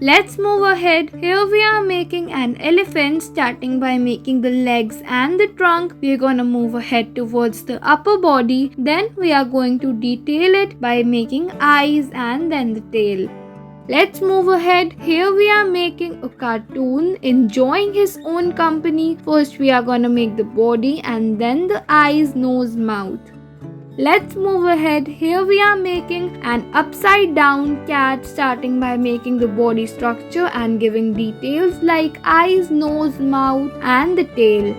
Let's move ahead. Here we are making an elephant, starting by making the legs and the trunk. We are gonna move ahead towards the upper body. Then we are going to detail it by making eyes and then the tail. Let's move ahead. Here we are making a cartoon enjoying his own company. First we are gonna make the body and then the eyes, nose, mouth. Let's move ahead. Here we are making an upside down cat, starting by making the body structure and giving details like eyes, nose, mouth and the tail.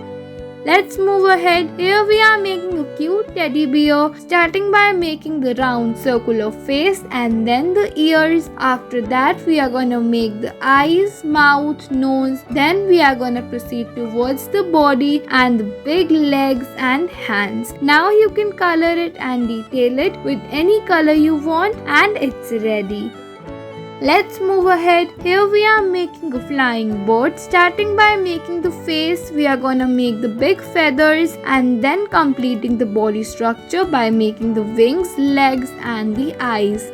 Let's move ahead. Here we are making a cute teddy bear, starting by making the round circular face and then the ears. After that we are gonna make the eyes, mouth, nose. Then we are gonna proceed towards the body and the big legs and hands. Now you can color it and detail it with any color you want and it's ready. Let's move ahead. Here we are making a flying bird, starting by making the face. We are gonna make the big feathers and then completing the body structure by making the wings, legs and the eyes.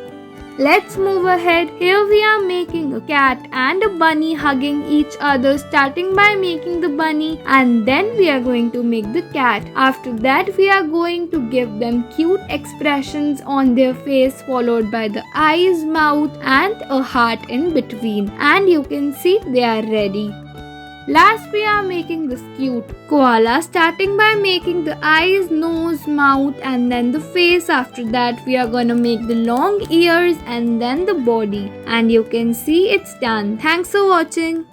Let's move ahead. Here we are making a cat and a bunny hugging each other, starting by making the bunny and then we are going to make the cat. After that we are going to give them cute expressions on their face, followed by the eyes, mouth and a heart in between, and you can see they are ready. Last we are making this cute koala, starting by making the eyes, nose, mouth and then the face. After that we are gonna make the long ears and then the body, and you can see it's done. Thanks for watching.